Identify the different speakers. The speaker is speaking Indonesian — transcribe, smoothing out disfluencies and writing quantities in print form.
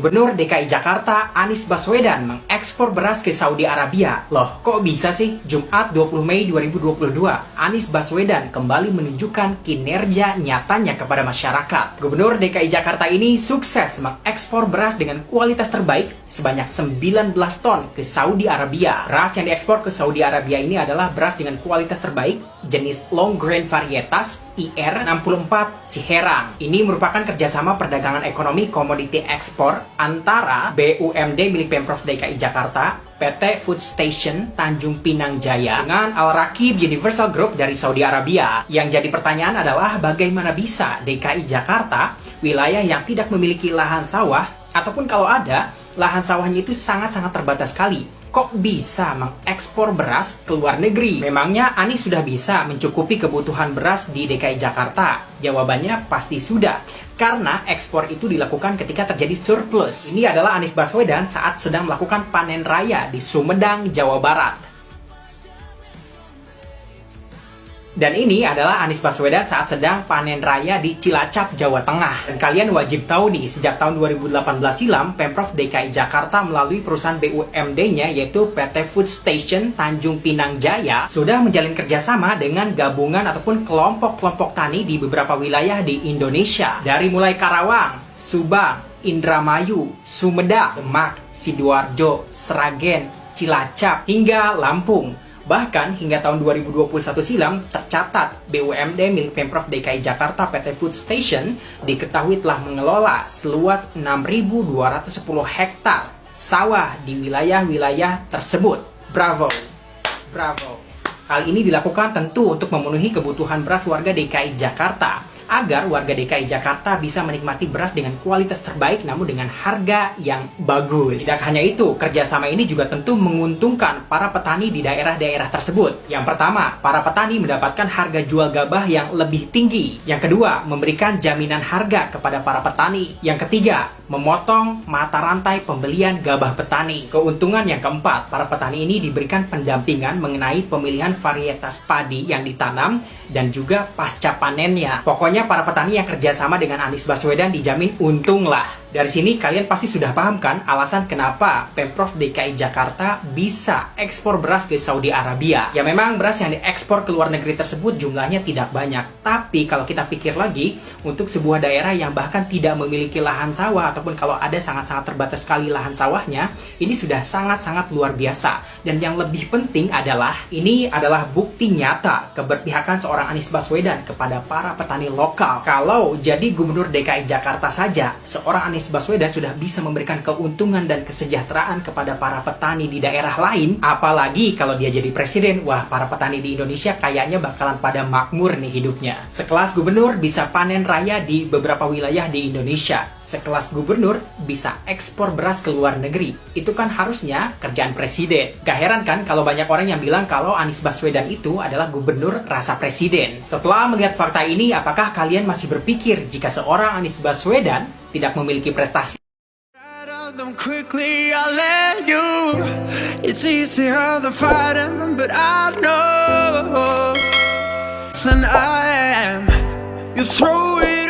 Speaker 1: Gubernur DKI Jakarta Anies Baswedan mengekspor beras ke Saudi Arabia. Loh, kok bisa sih? Jumat 20 Mei 2022, Anies Baswedan kembali menunjukkan kinerja nyatanya kepada masyarakat. Gubernur DKI Jakarta ini sukses mengekspor beras dengan kualitas terbaik sebanyak 19 ton ke Saudi Arabia. Beras yang diekspor ke Saudi Arabia ini adalah beras dengan kualitas terbaik jenis long grain varietas IR64 Ciherang. Ini merupakan kerjasama perdagangan ekonomi komoditi ekspor antara BUMD milik Pemprov DKI Jakarta, PT Food Station Tanjung Pinang Jaya dengan Al-Rakib Universal Group dari Saudi Arabia. Yang jadi pertanyaan adalah bagaimana bisa DKI Jakarta, wilayah yang tidak memiliki lahan sawah, ataupun kalau ada, lahan sawahnya itu sangat-sangat terbatas sekali, kok bisa mengekspor beras ke luar negeri? Memangnya Anies sudah bisa mencukupi kebutuhan beras di DKI Jakarta? Jawabannya pasti sudah, karena ekspor itu dilakukan ketika terjadi surplus. Ini adalah Anies Baswedan saat sedang melakukan panen raya di Sumedang, Jawa Barat. Dan ini adalah Anies Baswedan saat sedang panen raya di Cilacap, Jawa Tengah. Dan kalian wajib tahu nih, sejak tahun 2018 silam, Pemprov DKI Jakarta melalui perusahaan BUMD-nya yaitu PT Food Station Tanjung Pinang Jaya sudah menjalin kerjasama dengan gabungan ataupun kelompok-kelompok tani di beberapa wilayah di Indonesia. Dari mulai Karawang, Subang, Indramayu, Sumedang, Demak, Sidoarjo, Sragen, Cilacap, hingga Lampung. Bahkan hingga tahun 2021 silam tercatat BUMD milik Pemprov DKI Jakarta PT Food Station diketahui telah mengelola seluas 6.210 hektar sawah di wilayah-wilayah tersebut. Bravo, bravo. Hal ini dilakukan tentu untuk memenuhi kebutuhan beras warga DKI Jakarta, agar warga DKI Jakarta bisa menikmati beras dengan kualitas terbaik namun dengan harga yang bagus. Tidak hanya itu, kerjasama ini juga tentu menguntungkan para petani di daerah-daerah tersebut. Yang pertama, para petani mendapatkan harga jual gabah yang lebih tinggi. Yang kedua, memberikan jaminan harga kepada para petani. Yang ketiga, memotong mata rantai pembelian gabah petani. Keuntungan yang keempat, para petani ini diberikan pendampingan mengenai pemilihan varietas padi yang ditanam dan juga pasca panennya. Pokoknya para petani yang kerjasama dengan Anies Baswedan dijamin untung lah. Dari sini kalian pasti sudah paham kan alasan kenapa Pemprov DKI Jakarta bisa ekspor beras ke Saudi Arabia. Ya memang beras yang diekspor ke luar negeri tersebut jumlahnya tidak banyak. Tapi kalau kita pikir lagi, untuk sebuah daerah yang bahkan tidak memiliki lahan sawah, ataupun kalau ada sangat-sangat terbatas sekali lahan sawahnya, ini sudah sangat-sangat luar biasa. Dan yang lebih penting adalah, ini adalah bukti nyata keberpihakan seorang Anies Baswedan kepada para petani lokal. Kalau jadi Gubernur DKI Jakarta saja, seorang Anies Baswedan sudah bisa memberikan keuntungan dan kesejahteraan kepada para petani di daerah lain, apalagi kalau dia jadi presiden, wah para petani di Indonesia kayaknya bakalan pada makmur nih hidupnya. Sekelas gubernur bisa panen raya di beberapa wilayah di Indonesia. Sekelas gubernur bisa ekspor beras ke luar negeri. Itu kan harusnya kerjaan presiden. Gak heran kan kalau banyak orang yang bilang kalau Anies Baswedan itu adalah gubernur rasa presiden. Setelah melihat fakta ini, apakah kalian masih berpikir jika seorang Anies Baswedan tidak memiliki prestasi?
Speaker 2: Quickly I let you. It's easier the fighting, but I know than I am. You throw it